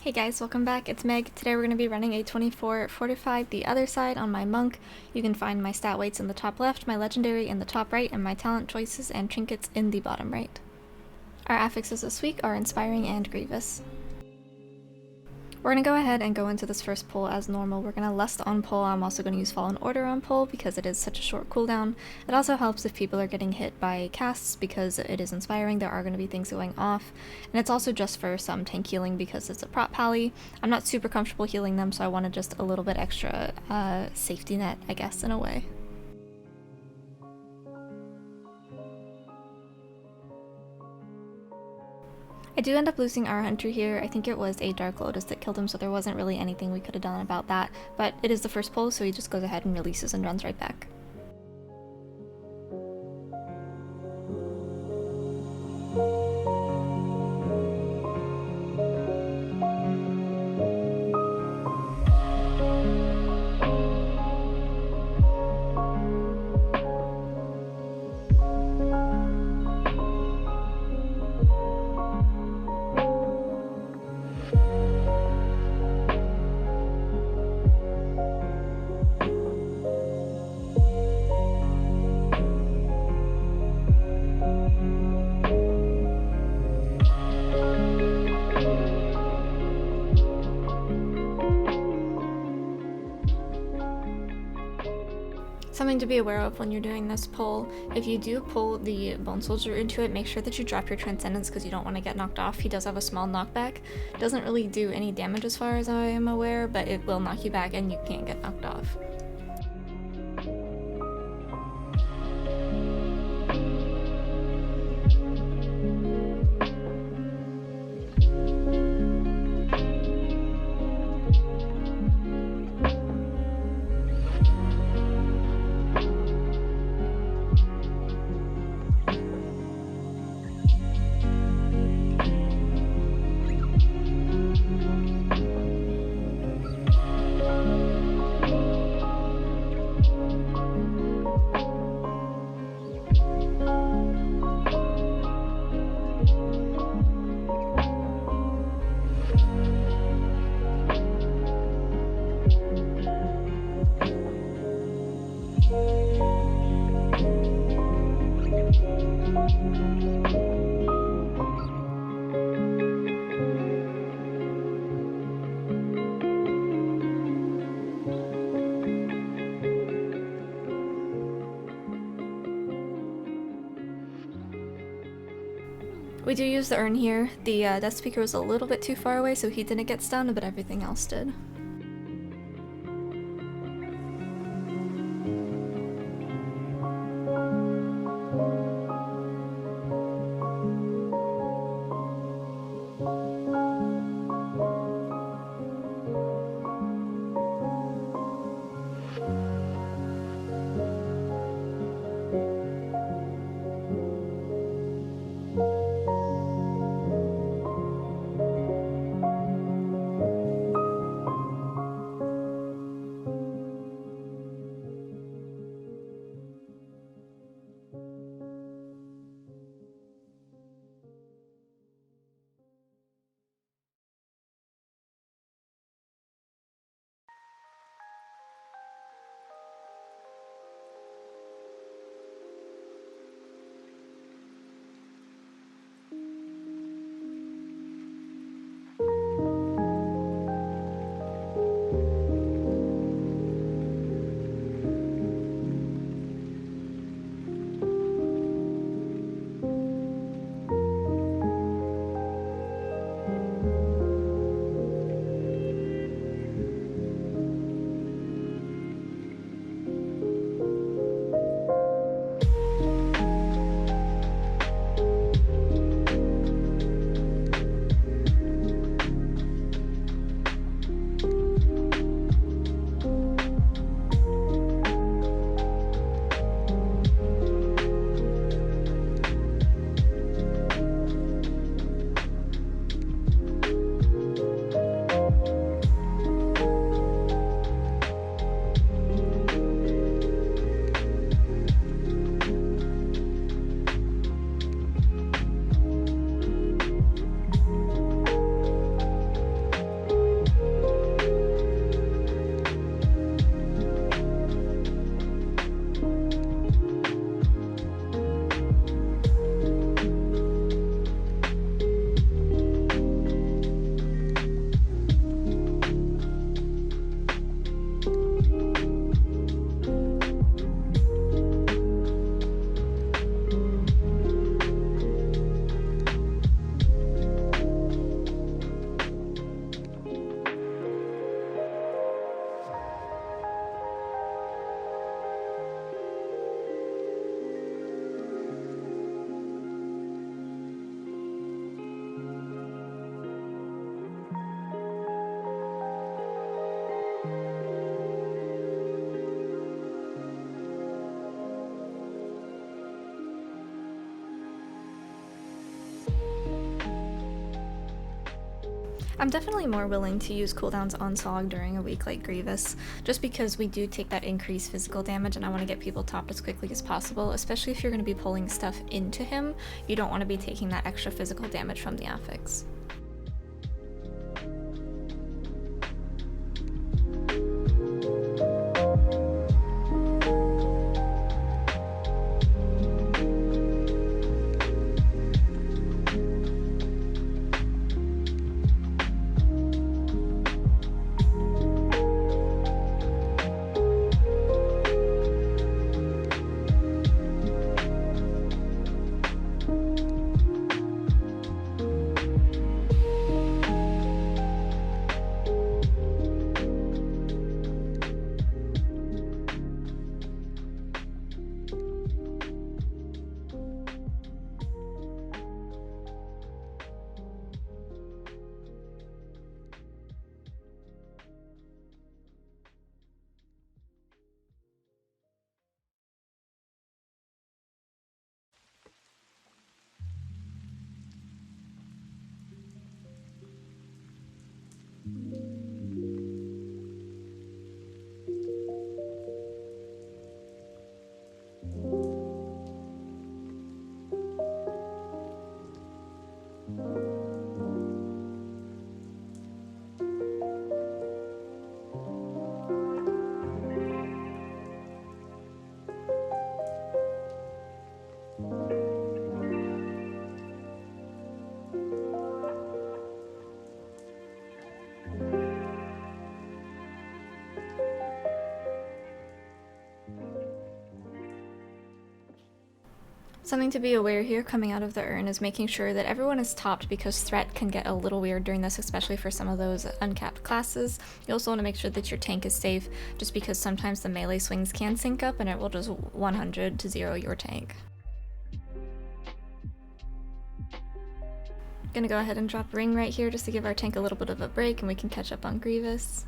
Hey guys, welcome back. It's Meg. Today we're going to be running a 24 Fortified the other side on my monk. You can find my stat weights in the top left, my legendary in the top right, and my talent choices and trinkets in the bottom right. Our affixes this week are Inspiring and Grievous. We're going to go ahead and go into this first pull as normal. We're going to Lust on pull. I'm also going to use Fallen Order on pull because it is such a short cooldown. It also helps if people are getting hit by casts because it is inspiring. There are going to be things going off. And it's also just for some tank healing because it's a prop pally. I'm not super comfortable healing them, so I wanted just a little bit extra safety net, I guess, in a way. I do end up losing our hunter here. I think it was a Dark Lotus that killed him, so there wasn't really anything we could have done about that. But it is the first pull, so he just goes ahead and releases and runs right back. Something to be aware of when you're doing this pull, if you do pull the Bone Soldier into it, make sure that you drop your Transcendence because you don't want to get knocked off. He does have a small knockback. Doesn't really do any damage as far as I am aware, but it will knock you back and you can't get knocked off. We do use the urn here. The Death Speaker was a little bit too far away, so he didn't get stunned, but everything else did. I'm definitely more willing to use cooldowns on Sog during a week like Grievous, just because we do take that increased physical damage and I want to get people topped as quickly as possible, especially if you're going to be pulling stuff into him. You don't want to be taking that extra physical damage from the affix. Something to be aware here coming out of the urn is making sure that everyone is topped, because threat can get a little weird during this, especially for some of those uncapped classes. You also want to make sure that your tank is safe, just because sometimes the melee swings can sync up and it will just 100 to 0 your tank. Gonna go ahead and drop Ring right here just to give our tank a little bit of a break and we can catch up on Grievous.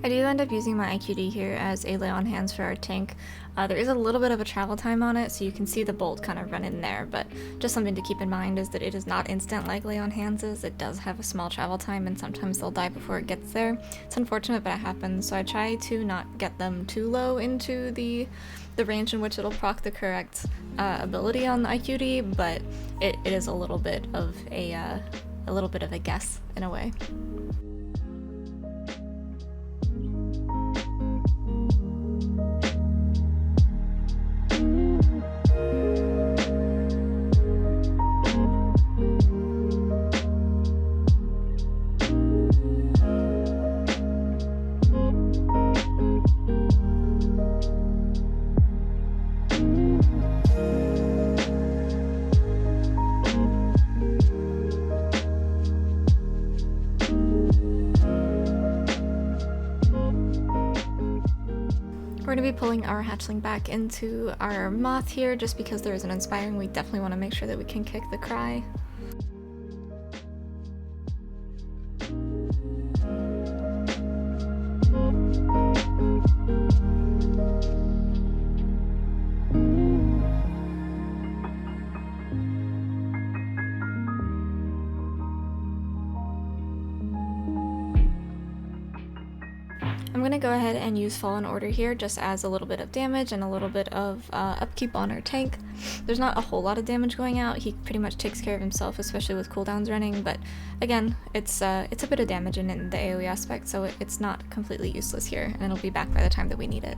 I do end up using my IQD here as a lay on hands for our tank. There is a little bit of a travel time on it, so you can see the bolt kind of run in there, but just something to keep in mind is that it is not instant like lay on hands is. It does have a small travel time and sometimes they'll die before it gets there. It's unfortunate, but it happens, so I try to not get them too low into the range in which it'll proc the correct ability on the IQD, but it is a little bit of a guess in a way. pulling our hatchling back into our moth here, just because there is an inspiring. We definitely want to make sure that we can kick the cry. I'm going to go ahead and use Fallen Order here just as a little bit of damage and a little bit of upkeep on our tank. There's not a whole lot of damage going out. He pretty much takes care of himself, especially with cooldowns running, but again, it's a bit of damage in the AoE aspect, so it's not completely useless here, and it'll be back by the time that we need it.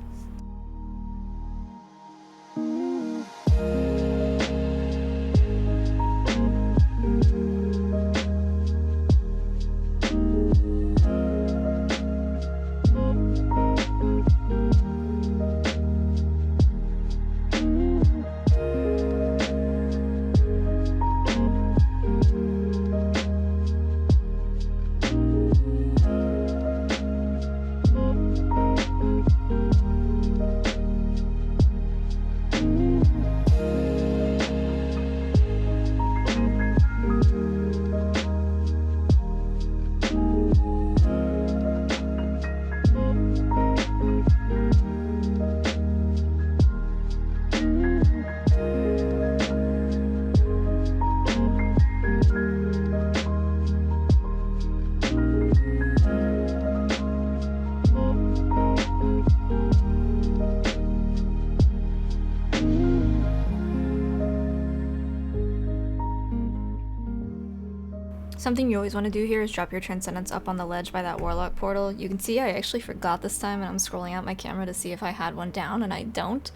Something you always want to do here is drop your Transcendence up on the ledge by that Warlock portal. You can see I actually forgot this time, and I'm scrolling out my camera to see if I had one down, and I don't.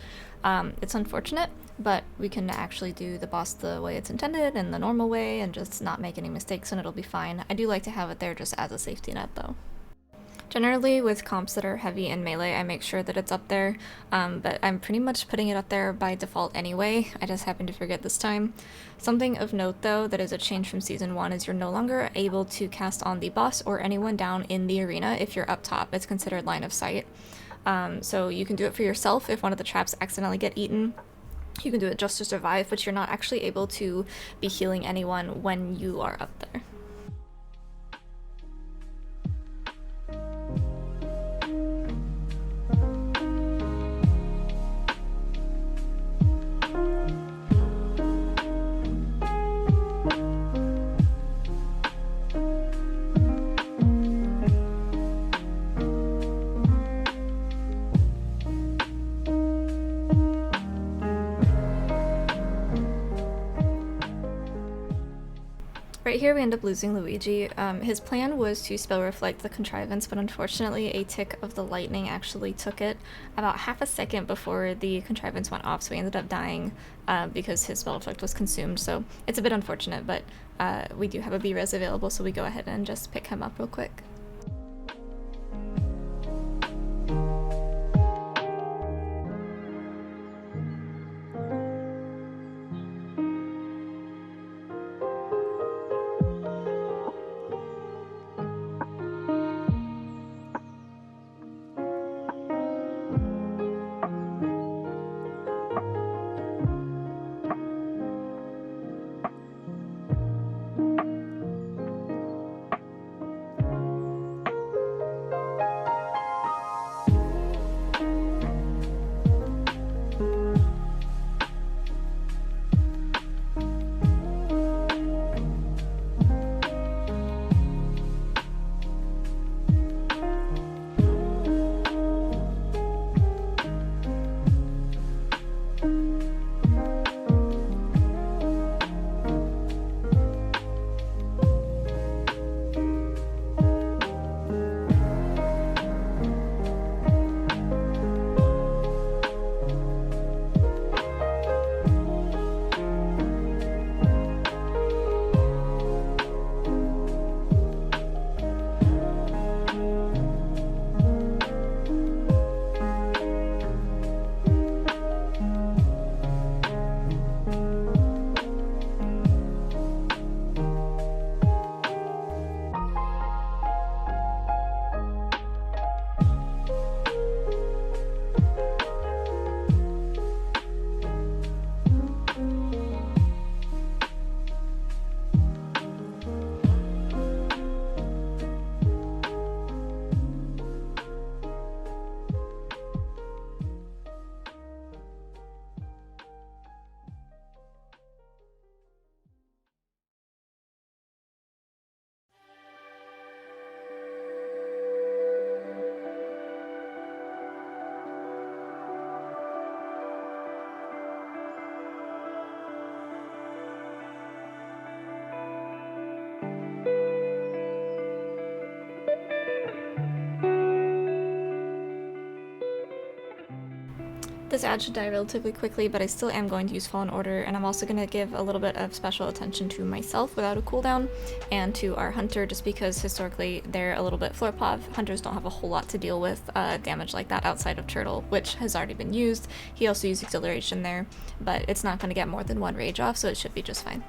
It's unfortunate, but we can actually do the boss the way it's intended and the normal way and just not make any mistakes, and it'll be fine. I do like to have it there just as a safety net though. Generally, with comps that are heavy in melee, I make sure that it's up there, but I'm pretty much putting it up there by default anyway. I just happened to forget this time. Something of note, though, that is a change from Season 1 is you're no longer able to cast on the boss or anyone down in the arena if you're up top. It's considered line of sight. So you can do it for yourself if one of the traps accidentally get eaten. You can do it just to survive, but you're not actually able to be healing anyone when you are up there. Right here we end up losing Luigi. His plan was to spell reflect the contrivance, but unfortunately a tick of the lightning actually took it about half a second before the contrivance went off, so he ended up dying because his spell reflect was consumed. So it's a bit unfortunate, but we do have a B-res available, so we go ahead and just pick him up real quick. This ad should die relatively quickly, but I still am going to use Fallen Order, and I'm also going to give a little bit of special attention to myself without a cooldown, and to our Hunter, just because historically they're a little bit floor pov. Hunters don't have a whole lot to deal with damage like that outside of Turtle, which has already been used. He also used Exhilaration there, but it's not going to get more than one rage off, so it should be just fine.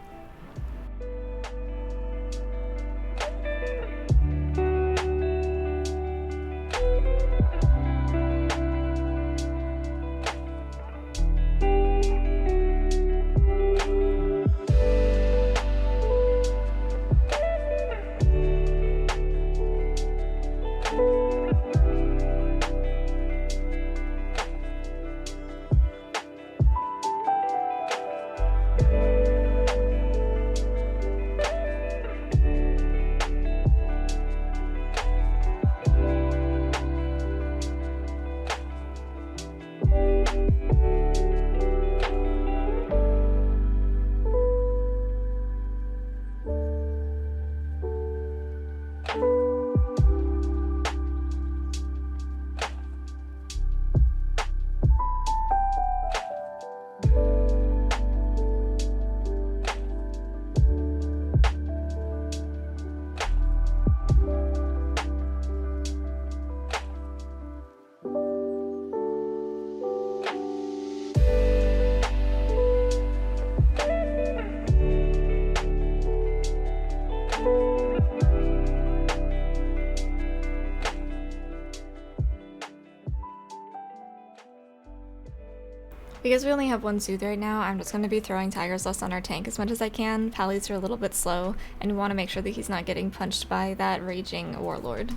Because we only have one Soothe right now, I'm just going to be throwing Tiger's Lust on our tank as much as I can. Pallies are a little bit slow, and we want to make sure that he's not getting punched by that Raging Warlord.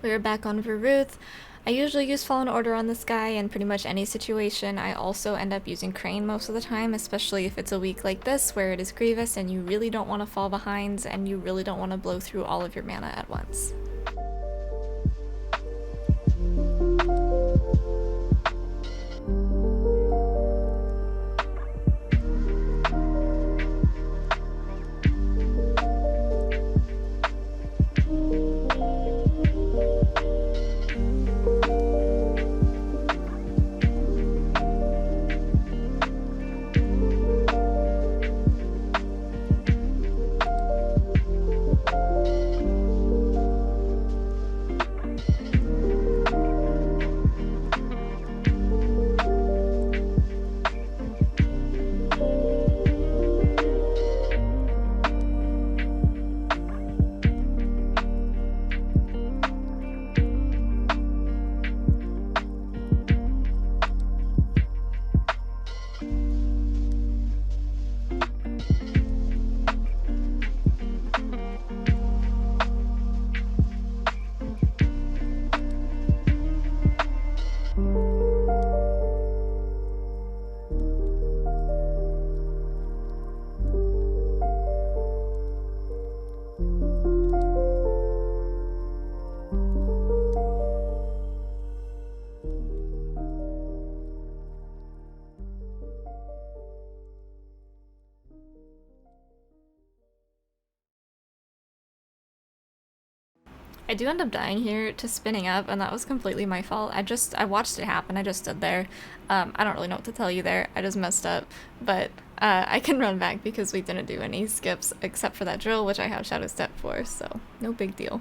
We are back on Verruth. I usually use Fallen Order on this guy in pretty much any situation. I also end up using Crane most of the time, especially if it's a week like this where it is Grievous and you really don't want to fall behind and you really don't want to blow through all of your mana at once. I do end up dying here to spinning up, and that was completely my fault. I watched it happen. I just stood there. I don't really know what to tell you there. I just messed up, but I can run back because we didn't do any skips except for that drill, which I have Shadow Step for, so no big deal.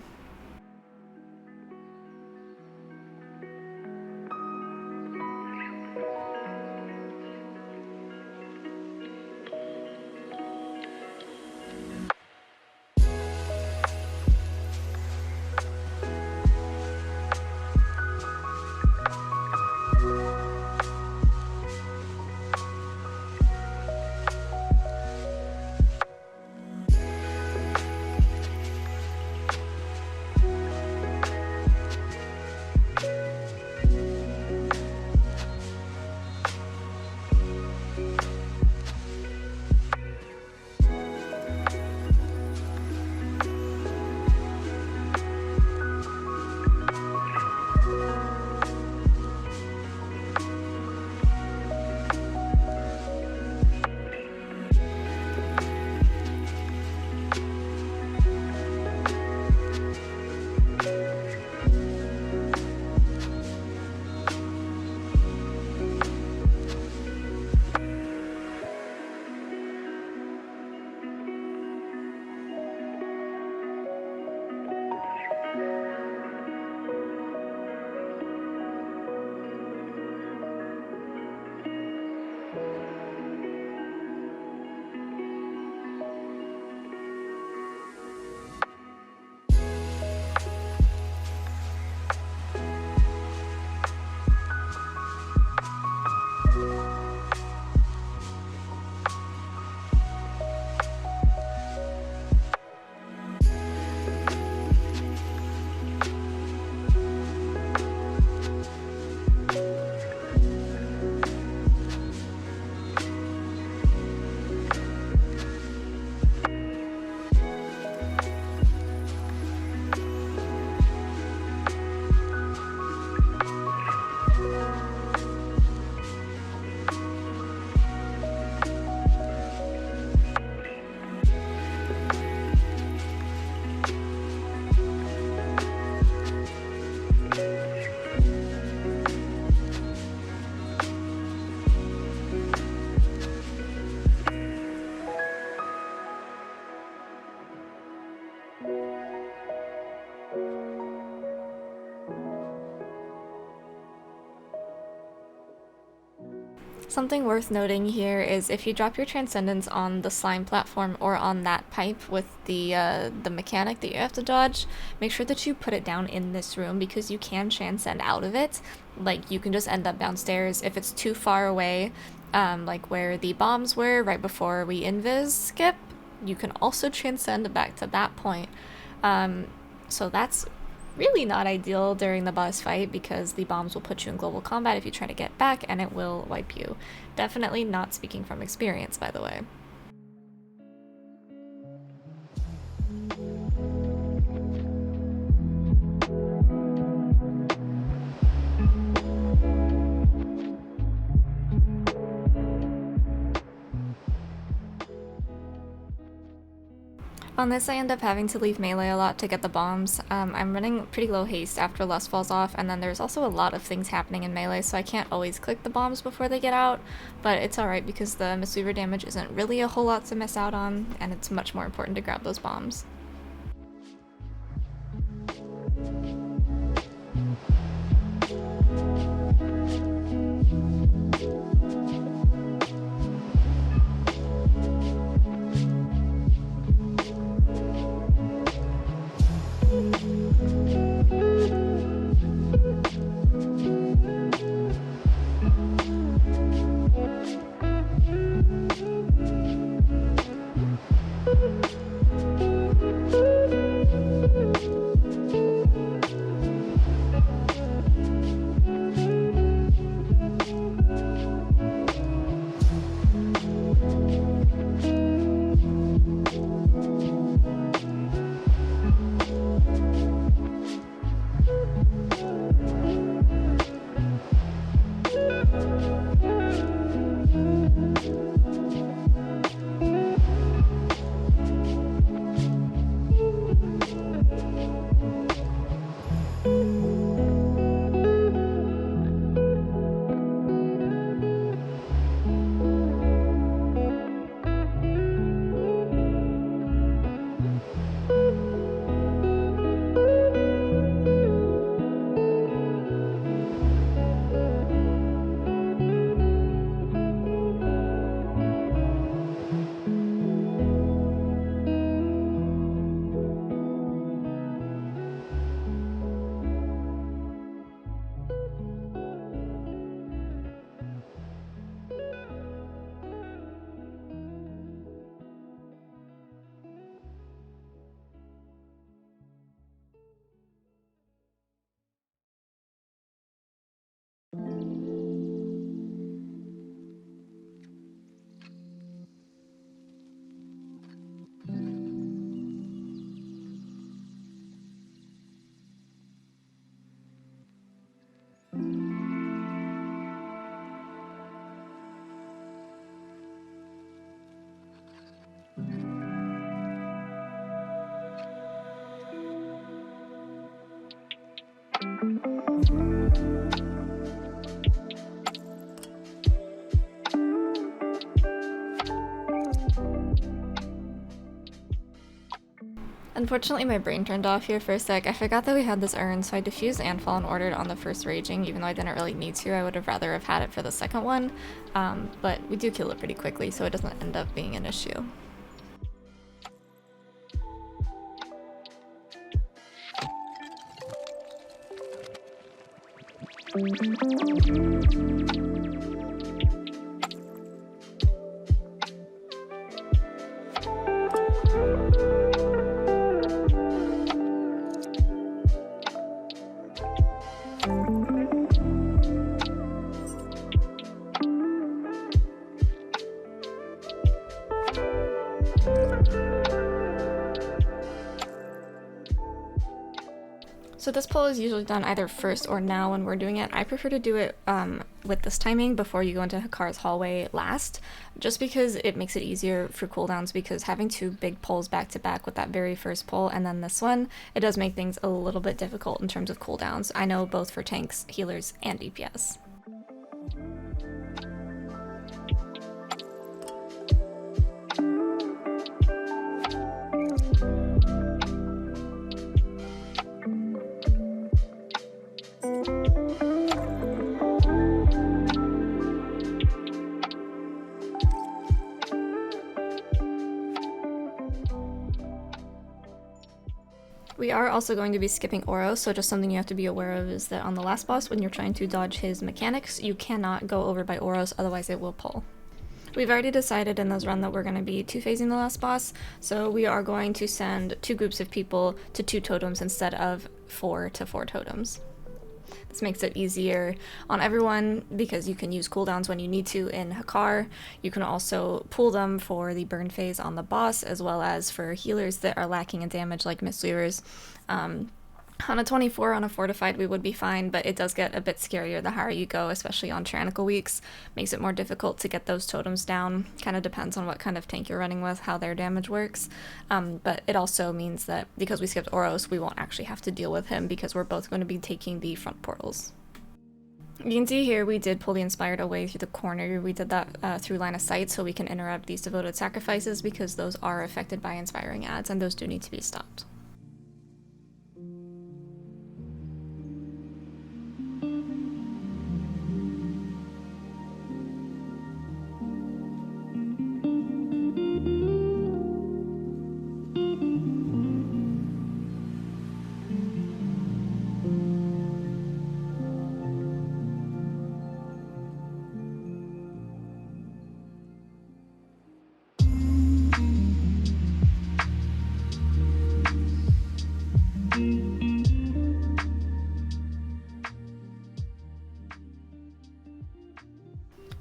Something worth noting here is if you drop your Transcendence on the slime platform or on that pipe with the mechanic that you have to dodge, make sure that you put it down in this room because you can transcend out of it. Like, you can just end up downstairs. If it's too far away, like where the bombs were right before we invis skip, you can also transcend back to that point. So that's really not ideal during the boss fight because the bombs will put you in global combat if you try to get back and it will wipe you. Definitely not speaking from experience, by the way. On this, I end up having to leave melee a lot to get the bombs. I'm running pretty low haste after Lust falls off, and then there's also a lot of things happening in melee, so I can't always click the bombs before they get out, but it's alright because the Mistweaver damage isn't really a whole lot to miss out on, and it's much more important to grab those bombs. Unfortunately, my brain turned off here for a sec. I forgot that we had this urn, so I diffused and fallen ordered on the first raging, even though I didn't really need to. I would have rather have had it for the second one, but we do kill it pretty quickly, so it doesn't end up being an issue. So this pull is usually done either first or now when we're doing it. I prefer to do it with this timing before you go into Hakkar's hallway last, just because it makes it easier for cooldowns, because having two big pulls back to back with that very first pull and then this one, it does make things a little bit difficult in terms of cooldowns. I know both for tanks, healers, and DPS. We are also going to be skipping Oro, so just something you have to be aware of is that on the last boss, when you're trying to dodge his mechanics, you cannot go over by Oros, otherwise it will pull. We've already decided in this run that we're going to be two-phasing the last boss, so we are going to send 2 groups of people to 2 totems instead of 4 to 4 totems. This makes it easier on everyone because you can use cooldowns when you need to in Hakkar. You can also pull them for the burn phase on the boss, as well as for healers that are lacking in damage like Mistweavers. On a 24 on a Fortified we would be fine, but it does get a bit scarier the higher you go, especially on tyrannical weeks. Makes it more difficult to get those totems down. Kind of depends on what kind of tank you're running with, how their damage works. But it also means that because we skipped Oros, we won't actually have to deal with him because we're both going to be taking the front portals. You can see here we did pull the Inspired away through the corner. We did that through line of sight so we can interrupt these devoted sacrifices because those are affected by inspiring ads and those do need to be stopped.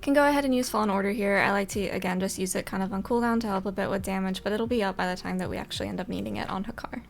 Can go ahead and use Fallen Order here. I like to, again, just use it kind of on cooldown to help a bit with damage, but it'll be up by the time that we actually end up needing it on Hakkar.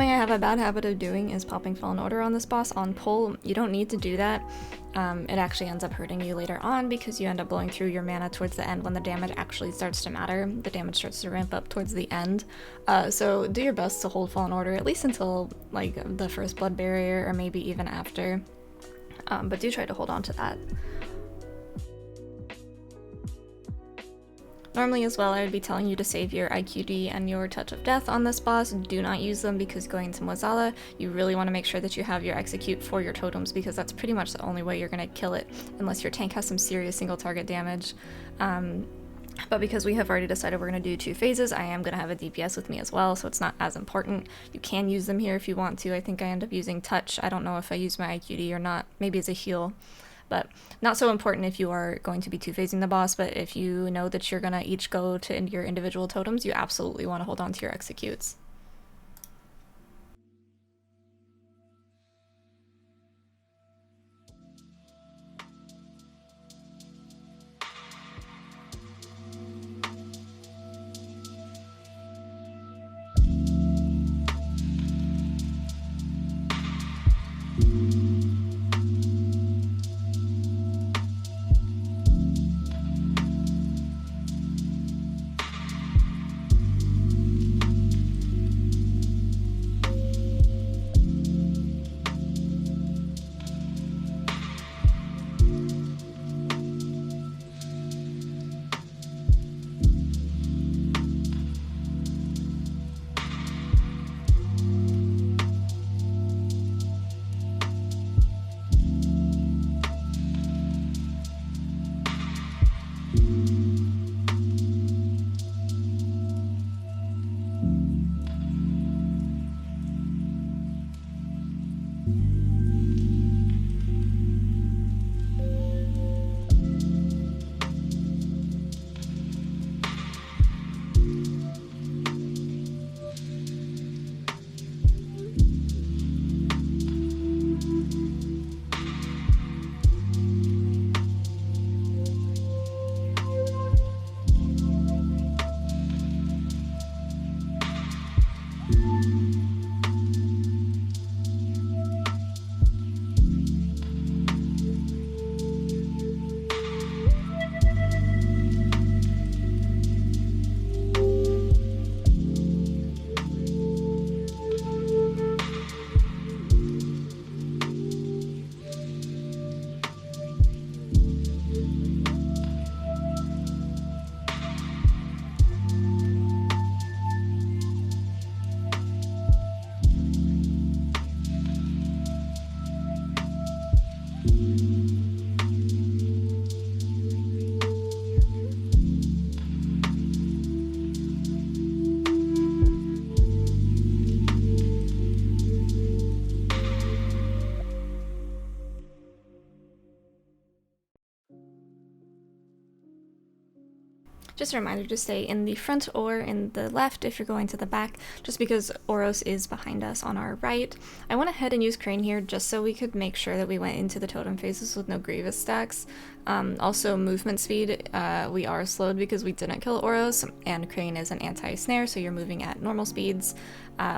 Something I have a bad habit of doing is popping Fallen Order on this boss on pull. You don't need to do that. It actually ends up hurting you later on because you end up blowing through your mana towards the end when the damage actually starts to matter. The damage starts to ramp up towards the end. So do your best to hold Fallen Order at least until like the first blood barrier or maybe even after. But do try to hold on to that. Normally as well, I would be telling you to save your IQD and your Touch of Death on this boss. Do not use them because going to Mueh'zala, you really want to make sure that you have your execute for your totems because that's pretty much the only way you're going to kill it unless your tank has some serious single target damage. But because we have already decided we're going to do 2 phases, I am going to have a DPS with me as well, so it's not as important. You can use them here if you want to. I think I end up using Touch. I don't know if I use my IQD or not, maybe as a heal. But not so important if you are going to be 2-phasing the boss, but if you know that you're going to each go to your individual totems, you absolutely want to hold on to your executes. Just a reminder to stay in the front or in the left if you're going to the back, just because Oros is behind us on our right. I went ahead and used Crane here just so we could make sure that we went into the totem phases with no Grievous stacks. Also movement speed, we are slowed because we didn't kill Oros, and Crane is an anti-snare, so you're moving at normal speeds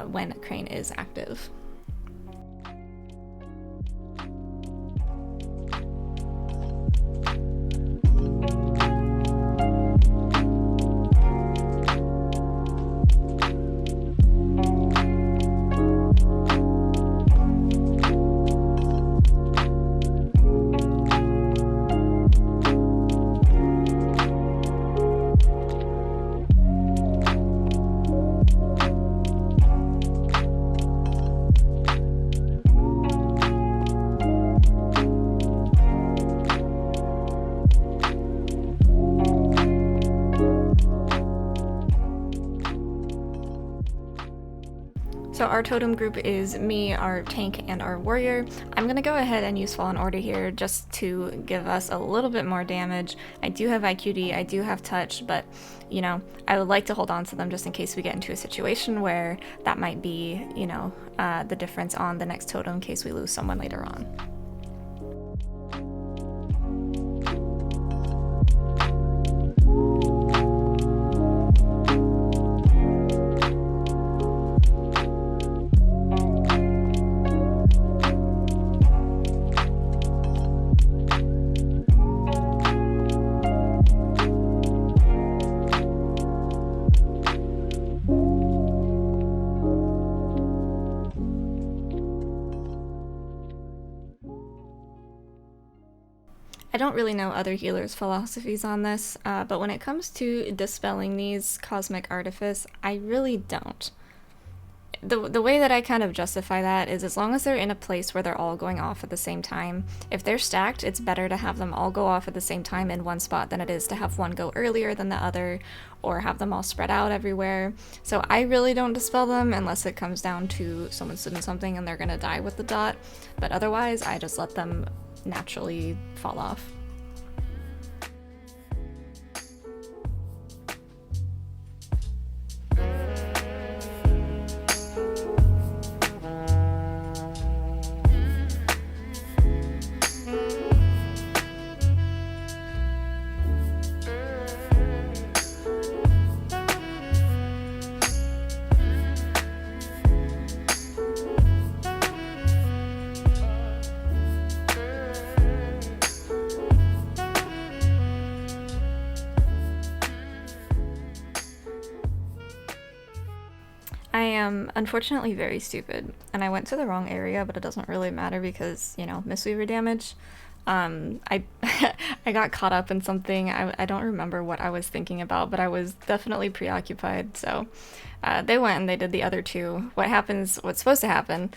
when Crane is active. So our totem group is me, our tank, and our warrior. I'm gonna go ahead and use Fallen Order here just to give us a little bit more damage. I do have IQD, I do have touch, but you know, I would like to hold on to them just in case we get into a situation where that might be, you know, the difference on the next totem in case we lose someone later on. I don't really know other healers' philosophies on this, but when it comes to dispelling these cosmic artifice, I really don't. The way that I kind of justify that is as long as they're in a place where they're all going off at the same time. If they're stacked, it's better to have them all go off at the same time in one spot than it is to have one go earlier than the other, or have them all spread out everywhere. So I really don't dispel them unless it comes down to someone's doing something and they're gonna die with the dot, but otherwise I just let them naturally fall off. I am unfortunately very stupid, and I went to the wrong area, but it doesn't really matter because, you know, Mistweaver damage. I I got caught up in something. I don't remember what I was thinking about, but I was definitely preoccupied. So they went and they did the other two. What's supposed to happen,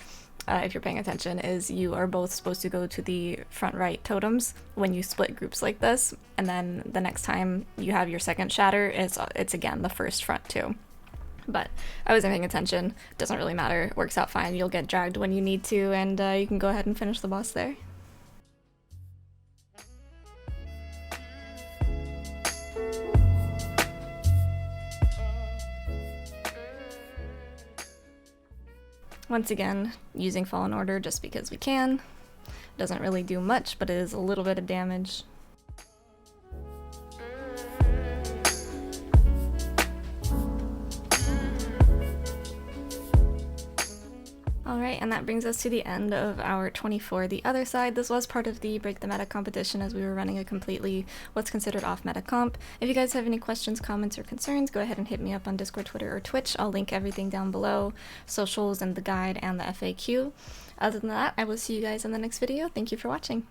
if you're paying attention, is you are both supposed to go to the front right totems when you split groups like this, and then the next time you have your second shatter, it's again the first front two. But I wasn't paying attention. Doesn't really matter. It works out fine. You'll get dragged when you need to, and you can go ahead and finish the boss there. Once again, using Fallen Order just because we can. Doesn't really do much, but it is a little bit of damage. Alright, and that brings us to the end of our 24 the other side. This was part of the Break the Meta competition as we were running a completely what's considered off-meta comp. If you guys have any questions, comments, or concerns, go ahead and hit me up on Discord, Twitter, or Twitch. I'll link everything down below, socials and the guide and the FAQ. Other than that, I will see you guys in the next video. Thank you for watching.